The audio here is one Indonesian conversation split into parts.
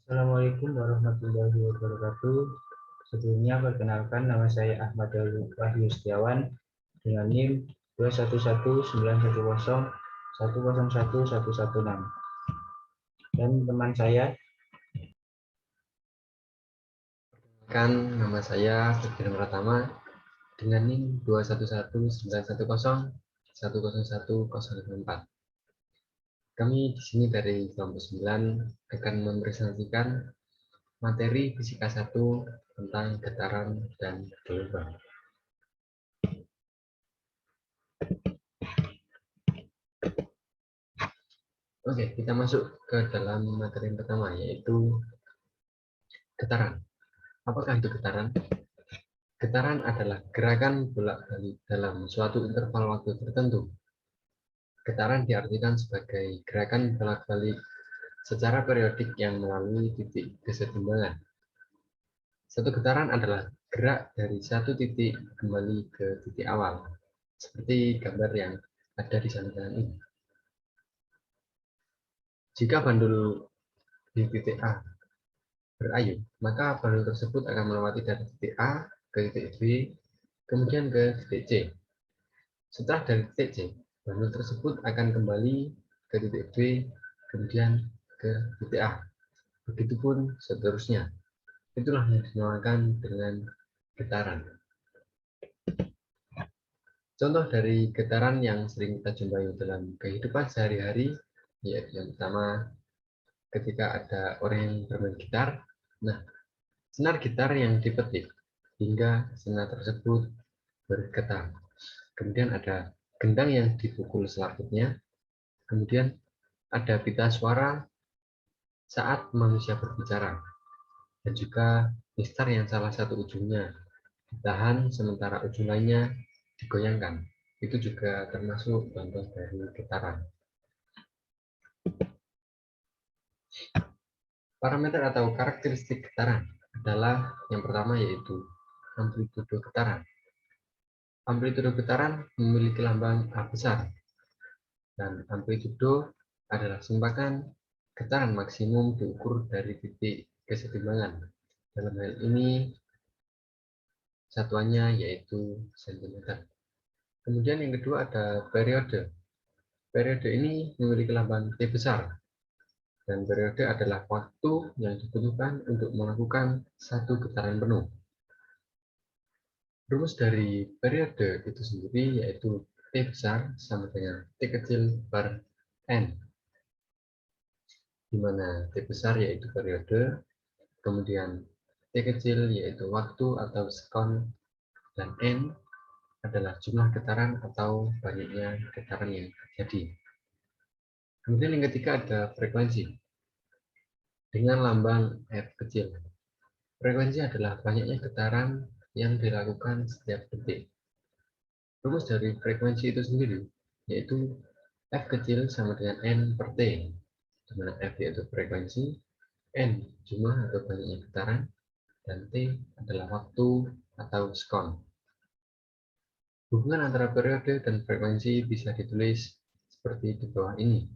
Assalamualaikum warahmatullahi wabarakatuh. Sebelumnya perkenalkan, nama saya Ahmad Wahyu Setiawan dengan NIM 2119101111116 dan teman saya. Nama saya Firdan Pratama dengan NIM 2119110101004. Kami di sini dari kelompok 9 akan mempresentasikan materi fisika 1 tentang getaran dan gelombang. Oke, kita masuk ke dalam materi yang pertama, yaitu getaran. Apakah itu getaran? Getaran adalah gerakan bolak-balik dalam suatu interval waktu tertentu. Getaran diartikan sebagai gerakan bolak-balik secara periodik yang melalui titik kesetimbangan. Satu getaran adalah gerak dari satu titik kembali ke titik awal, seperti gambar yang ada di samping kanan ini. Jika bandul di titik A berayun, maka bandul tersebut akan melewati dari titik A ke titik B, kemudian ke titik C. Setelah dari titik C, bandul tersebut akan kembali ke titik B, kemudian ke titik A. Begitupun seterusnya. Itulah yang dinamakan dengan getaran. Contoh dari getaran yang sering kita jumpai dalam kehidupan sehari-hari, yaitu yang pertama ketika ada orang yang bermain gitar. Nah, senar gitar yang dipetik hingga senar tersebut bergetar. Kemudian ada gendang yang dipukul selaputnya. Kemudian ada pita suara saat manusia berbicara. Dan juga mistar yang salah satu ujungnya ditahan sementara ujung lainnya digoyangkan. Itu juga termasuk contoh dari getaran. Parameter atau karakteristik getaran adalah yang pertama yaitu amplitudo getaran. Amplitudo getaran memiliki lambang A besar, dan amplitudo adalah sempakan getaran maksimum diukur dari titik kesetimbangan. Dalam hal ini satuannya yaitu cm. Kemudian yang kedua ada periode. Periode ini memiliki lambang T besar, dan periode adalah waktu yang dibutuhkan untuk melakukan satu getaran penuh. Rumus dari periode itu sendiri yaitu T besar sama dengan T kecil per N, di mana T besar yaitu periode, kemudian T kecil yaitu waktu atau sekon, dan N adalah jumlah getaran atau banyaknya getaran yang terjadi. Kemudian yang ketiga ada frekuensi dengan lambang F kecil. Frekuensi adalah banyaknya getaran yang dilakukan setiap detik. Rumus dari frekuensi itu sendiri yaitu F kecil sama dengan N per T, di mana F yaitu frekuensi, N jumlah atau banyaknya getaran, dan T adalah waktu atau sekon. Hubungan antara periode dan frekuensi bisa ditulis seperti di bawah ini,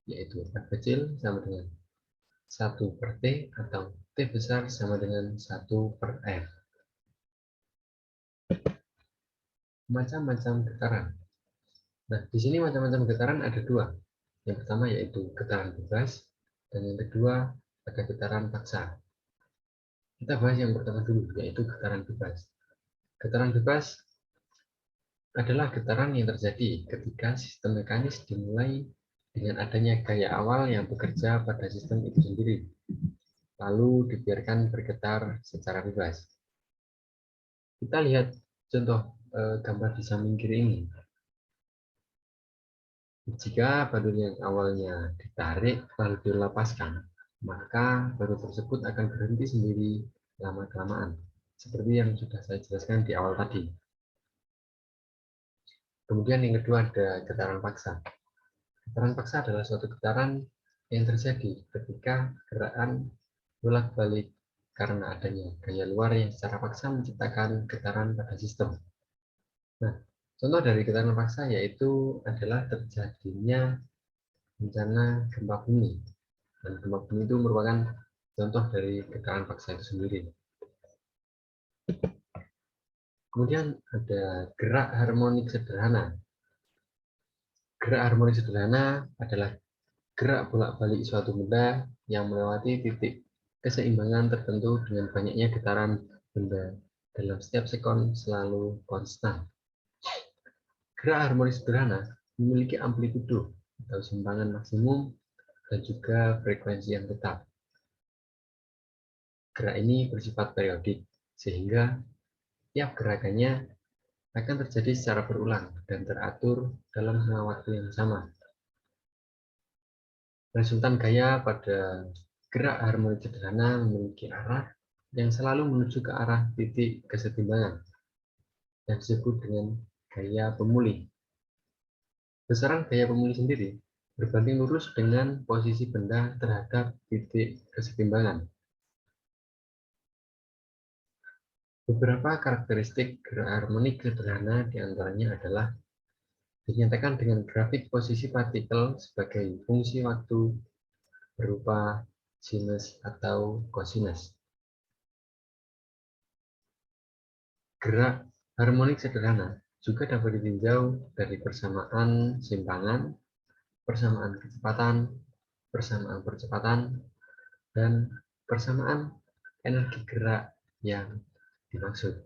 yaitu F kecil sama dengan 1 per T atau T besar sama dengan 1 per F. Macam-macam getaran. Nah, di sini macam-macam getaran ada dua. Yang pertama yaitu getaran bebas, dan yang kedua ada getaran paksa. Kita bahas yang pertama dulu, yaitu getaran bebas. Getaran bebas adalah getaran yang terjadi ketika sistem mekanis dimulai dengan adanya gaya awal yang bekerja pada sistem itu sendiri, lalu dibiarkan bergetar secara bebas. Kita lihat contoh gambar di samping kiri ini. Jika bandul yang awalnya ditarik lalu dilepaskan, maka bandul tersebut akan berhenti sendiri lama-kelamaan, seperti yang sudah saya jelaskan di awal tadi. Kemudian yang kedua ada getaran paksa. Getaran paksa adalah suatu getaran yang terjadi ketika gerakan bolak-balik karena adanya gaya luar yang secara paksa menciptakan getaran pada sistem. Nah, contoh dari getaran paksa yaitu adalah terjadinya bencana gempa bumi. Dan gempa bumi itu merupakan contoh dari getaran paksa itu sendiri. Kemudian ada gerak harmonik sederhana. Gerak harmonik sederhana adalah gerak bolak-balik suatu benda yang melewati titik keseimbangan tertentu dengan banyaknya getaran benda dalam setiap sekon selalu konstan. Gerak harmonik sederhana memiliki amplitudo atau simpangan maksimum dan juga frekuensi yang tetap. Gerak ini bersifat periodik, sehingga tiap gerakannya akan terjadi secara berulang dan teratur dalam jangka waktu yang sama. Resultan gaya pada gerak harmonik sederhana memiliki arah yang selalu menuju ke arah titik kesetimbangan yang disebut dengan gaya pemulih. Besaran gaya pemulih sendiri berbanding lurus dengan posisi benda terhadap titik kesetimbangan. Beberapa karakteristik gerak harmonik sederhana diantaranya adalah dinyatakan dengan grafik posisi partikel sebagai fungsi waktu berupa sinus atau kosinus. Gerak harmonik sederhana juga dapat ditinjau dari persamaan simpangan, persamaan kecepatan, persamaan percepatan, dan persamaan energi gerak yang dimaksud.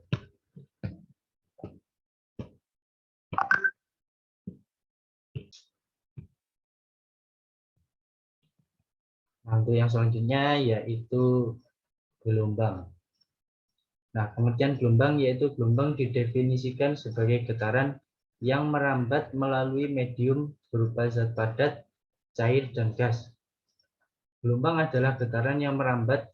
Nah, untuk yang selanjutnya yaitu gelombang. Nah, pengertian gelombang yaitu gelombang didefinisikan sebagai getaran yang merambat melalui medium berupa zat padat, cair, dan gas. Gelombang adalah getaran yang merambat.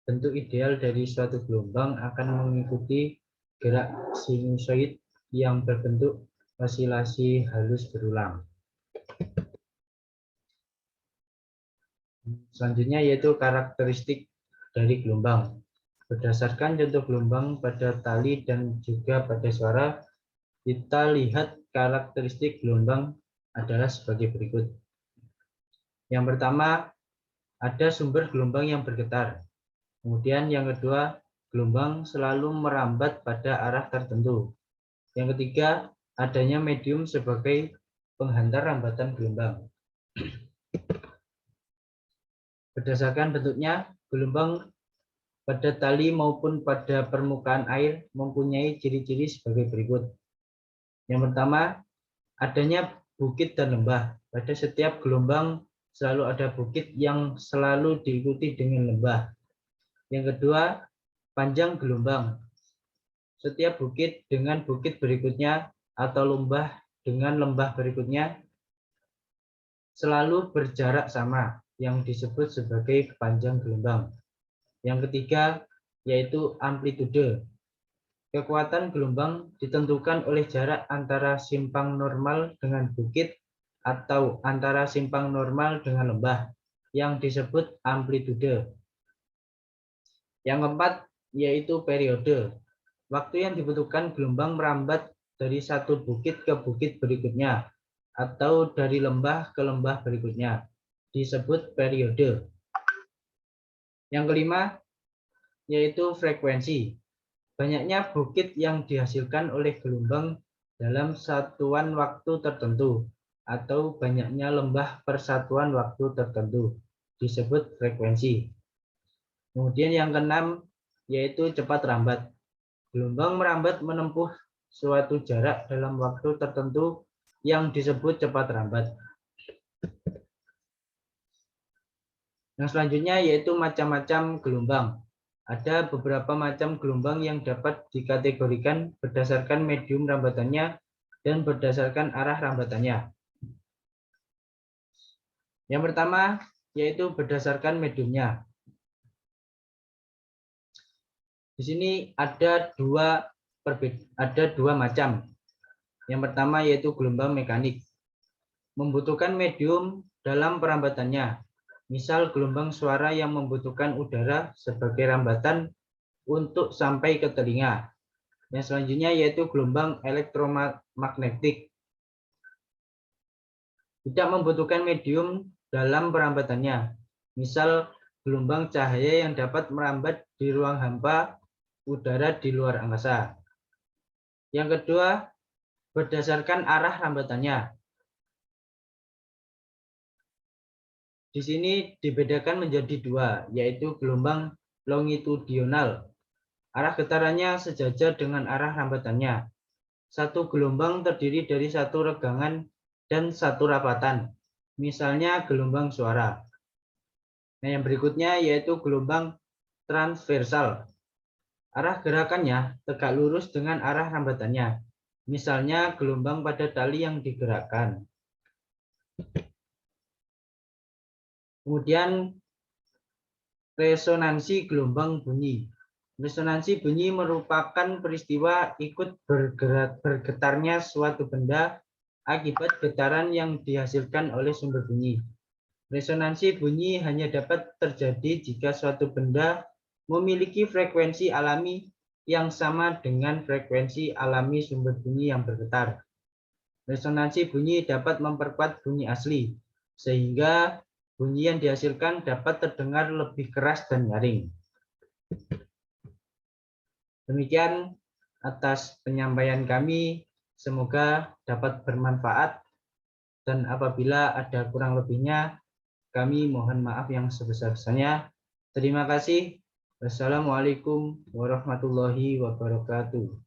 Bentuk ideal dari suatu gelombang akan mengikuti gerak sinusoid yang berbentuk osilasi halus berulang. Selanjutnya yaitu karakteristik dari gelombang. Berdasarkan contoh gelombang pada tali dan juga pada suara, kita lihat karakteristik gelombang adalah sebagai berikut. Yang pertama, ada sumber gelombang yang bergetar. Kemudian yang kedua, gelombang selalu merambat pada arah tertentu. Yang ketiga, adanya medium sebagai penghantar rambatan gelombang. Berdasarkan bentuknya, gelombang pada tali maupun pada permukaan air mempunyai ciri-ciri sebagai berikut. Yang pertama, adanya bukit dan lembah. Pada setiap gelombang selalu ada bukit yang selalu diikuti dengan lembah. Yang kedua, panjang gelombang. Setiap bukit dengan bukit berikutnya atau lembah dengan lembah berikutnya selalu berjarak sama, yang disebut sebagai panjang gelombang. Yang ketiga, yaitu amplitude. Kekuatan gelombang ditentukan oleh jarak antara simpang normal dengan bukit atau antara simpang normal dengan lembah, yang disebut amplitude. Yang keempat, yaitu periode. Waktu yang dibutuhkan gelombang merambat dari satu bukit ke bukit berikutnya, atau dari lembah ke lembah berikutnya, disebut periode. Yang kelima, yaitu frekuensi. Banyaknya bukit yang dihasilkan oleh gelombang dalam satuan waktu tertentu, atau banyaknya lembah per satuan waktu tertentu, disebut frekuensi. Kemudian yang keenam, yaitu cepat rambat. Gelombang merambat menempuh suatu jarak dalam waktu tertentu yang disebut cepat rambat. Yang selanjutnya yaitu macam-macam gelombang. Ada beberapa macam gelombang yang dapat dikategorikan berdasarkan medium rambatannya dan berdasarkan arah rambatannya. Yang pertama yaitu berdasarkan mediumnya. Di sini ada dua macam. Yang pertama yaitu gelombang mekanik. Membutuhkan medium dalam perambatannya. Misal gelombang suara yang membutuhkan udara sebagai rambatan untuk sampai ke telinga. Yang selanjutnya yaitu gelombang elektromagnetik. Tidak membutuhkan medium dalam perambatannya. Misal gelombang cahaya yang dapat merambat di ruang hampa udara di luar angkasa. Yang kedua, berdasarkan arah rambatannya. Di sini dibedakan menjadi dua, yaitu gelombang longitudinal. Arah getarannya sejajar dengan arah rambatannya. Satu gelombang terdiri dari satu regangan dan satu rapatan. Misalnya gelombang suara. Nah, yang berikutnya yaitu gelombang transversal. Arah gerakannya tegak lurus dengan arah rambatannya. Misalnya gelombang pada tali yang digerakkan. Kemudian resonansi gelombang bunyi. Resonansi bunyi merupakan peristiwa ikut bergetarnya suatu benda akibat getaran yang dihasilkan oleh sumber bunyi. Resonansi bunyi hanya dapat terjadi jika suatu benda memiliki frekuensi alami yang sama dengan frekuensi alami sumber bunyi yang bergetar. Resonansi bunyi dapat memperkuat bunyi asli, sehingga bunyi yang dihasilkan dapat terdengar lebih keras dan nyaring. Demikian atas penyampaian kami, semoga dapat bermanfaat, dan apabila ada kurang lebihnya, kami mohon maaf yang sebesar-besarnya. Terima kasih. Wassalamualaikum warahmatullahi wabarakatuh.